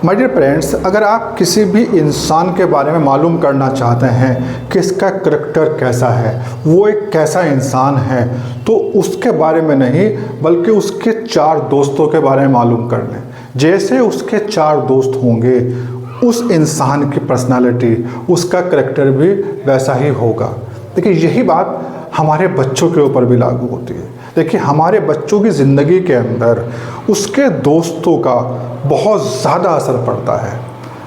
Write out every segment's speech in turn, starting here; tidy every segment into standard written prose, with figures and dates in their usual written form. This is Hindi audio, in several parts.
माय डियर फ्रेंड्स, अगर आप किसी भी इंसान के बारे में मालूम करना चाहते हैं कि इसका करैक्टर कैसा है, वो एक कैसा इंसान है, तो उसके बारे में नहीं बल्कि उसके 4 दोस्तों के बारे में मालूम कर लें। जैसे उसके 4 दोस्त होंगे, उस इंसान की पर्सनालिटी, उसका करैक्टर भी वैसा ही होगा। देखिए, यही बात हमारे बच्चों के ऊपर भी लागू होती है। देखिए, हमारे बच्चों की ज़िंदगी के अंदर उसके दोस्तों का बहुत ज़्यादा असर पड़ता है।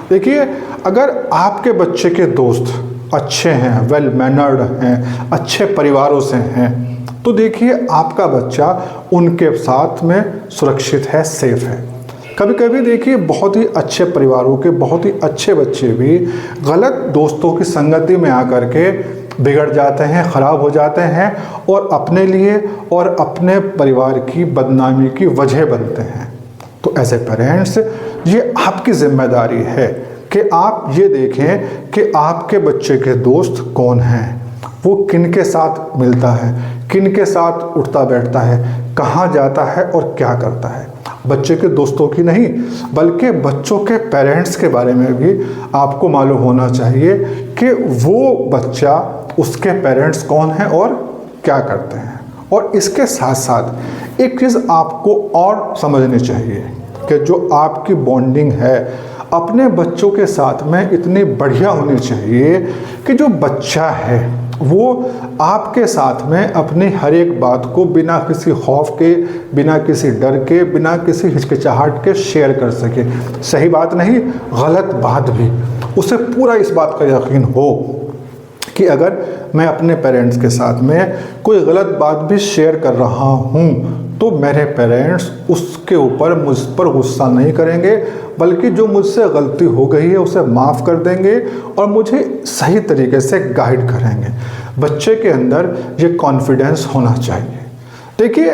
देखिए, अगर आपके बच्चे के दोस्त अच्छे हैं, वेल मैनर्ड हैं, अच्छे परिवारों से हैं, तो देखिए आपका बच्चा उनके साथ में सुरक्षित है, सेफ है। कभी कभी देखिए बहुत ही अच्छे परिवारों के बहुत ही अच्छे बच्चे भी गलत दोस्तों की संगति में आकर के बिगड़ जाते हैं, ख़राब हो जाते हैं और अपने लिए और अपने परिवार की बदनामी की वजह बनते हैं। तो एज ए पेरेंट्स, ये आपकी जिम्मेदारी है कि आप ये देखें कि आपके बच्चे के दोस्त कौन हैं, वो किन के साथ मिलता है, किन के साथ उठता बैठता है, कहाँ जाता है और क्या करता है। बच्चे के दोस्तों की नहीं बल्कि बच्चों के पेरेंट्स के बारे में भी आपको मालूम होना चाहिए कि वो बच्चा, उसके पेरेंट्स कौन हैं और क्या करते हैं। और इसके साथ साथ एक चीज़ आपको और समझनी चाहिए कि जो आपकी बॉन्डिंग है अपने बच्चों के साथ में इतनी बढ़िया होनी चाहिए कि जो बच्चा है वो आपके साथ में अपनी हर एक बात को बिना किसी खौफ के, बिना किसी डर के, बिना किसी हिचकिचाहट के शेयर कर सके। सही बात नहीं, गलत बात भी, उसे पूरा इस बात का यकीन हो कि अगर मैं अपने पेरेंट्स के साथ में कोई गलत बात भी शेयर कर रहा हूँ तो मेरे पेरेंट्स उसके ऊपर, मुझ पर गुस्सा नहीं करेंगे, बल्कि जो मुझसे गलती हो गई है उसे माफ़ कर देंगे और मुझे सही तरीके से गाइड करेंगे। बच्चे के अंदर ये कॉन्फिडेंस होना चाहिए। देखिए,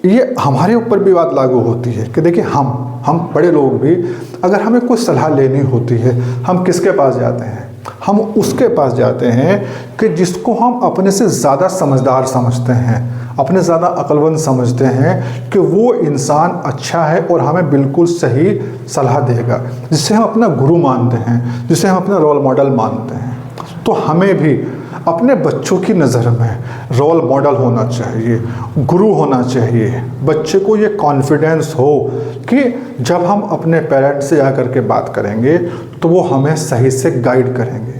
ये हमारे ऊपर भी बात लागू होती है कि देखिए हम बड़े लोग भी अगर हमें कोई सलाह लेनी होती है, हम किसके पास जाते हैं? हम उसके पास जाते हैं कि जिसको हम अपने से ज़्यादा समझदार समझते हैं, अपने ज़्यादा अक्लमंद समझते हैं कि वो इंसान अच्छा है और हमें बिल्कुल सही सलाह देगा, जिसे हम अपना गुरु मानते हैं, जिसे हम अपना रोल मॉडल मानते हैं। तो हमें भी अपने बच्चों की नज़र में रोल मॉडल होना चाहिए, गुरु होना चाहिए। बच्चे को ये कॉन्फिडेंस हो कि जब हम अपने पेरेंट्स से आकर के बात करेंगे तो वो हमें सही से गाइड करेंगे।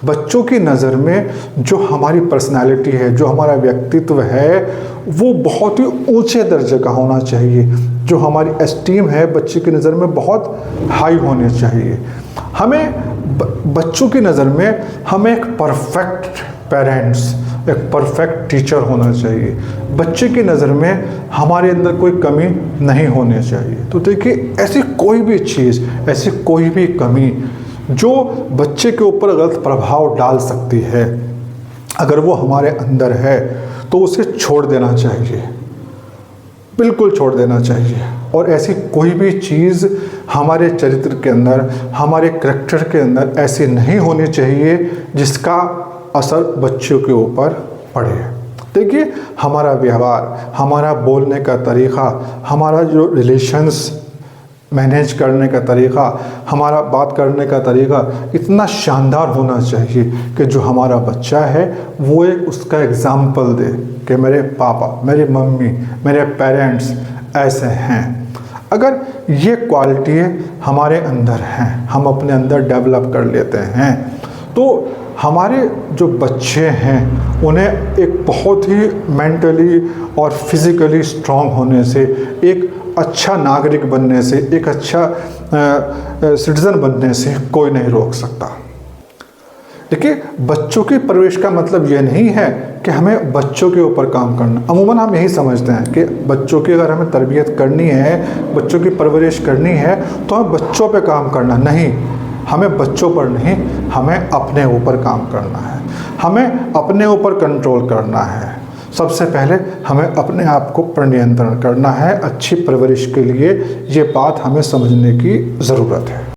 बच्चों की नज़र में जो हमारी पर्सनालिटी है, जो हमारा व्यक्तित्व है, वो बहुत ही ऊंचे दर्जे का होना चाहिए। जो हमारी एस्टीम है बच्चे की नज़र में बहुत हाई होनी चाहिए। हमें बच्चों की नज़र में हमें एक परफेक्ट पेरेंट्स, एक परफेक्ट टीचर होना चाहिए। बच्चे की नज़र में हमारे अंदर कोई कमी नहीं होनी चाहिए। तो देखिए, ऐसी कोई भी चीज़, ऐसी कोई भी कमी जो बच्चे के ऊपर गलत प्रभाव डाल सकती है, अगर वो हमारे अंदर है तो उसे छोड़ देना चाहिए, बिल्कुल छोड़ देना चाहिए। और ऐसी कोई भी चीज़ हमारे चरित्र के अंदर, हमारे करैक्टर के अंदर ऐसी नहीं होनी चाहिए जिसका असर बच्चों के ऊपर पड़े। देखिए, हमारा व्यवहार, हमारा बोलने का तरीक़ा, हमारा जो रिलेशंस मैनेज करने का तरीक़ा, हमारा बात करने का तरीक़ा इतना शानदार होना चाहिए कि जो हमारा बच्चा है वो एक उसका एग्ज़ाम्पल दे कि मेरे पापा, मेरी मम्मी, मेरे पेरेंट्स ऐसे हैं। अगर ये क्वालिटी हमारे अंदर हैं, हम अपने अंदर डेवलप कर लेते हैं, तो हमारे जो बच्चे हैं उन्हें एक बहुत ही मेंटली और फिज़िकली स्ट्रॉन्ग होने से, एक अच्छा नागरिक बनने से, एक अच्छा सिटीज़न बनने से कोई नहीं रोक सकता। देखिए, बच्चों की परवरिश का मतलब ये नहीं है कि हमें बच्चों के ऊपर काम करना। अमूमन हम यही समझते हैं कि बच्चों की अगर हमें तरबियत करनी है, बच्चों की परवरिश करनी है तो हमें बच्चों पे काम करना। नहीं, हमें बच्चों पर नहीं, हमें अपने ऊपर काम करना है, हमें अपने ऊपर कंट्रोल करना है। सबसे पहले हमें अपने आप को पर नियंत्रण करना है। अच्छी परवरिश के लिए ये बात हमें समझने की ज़रूरत है।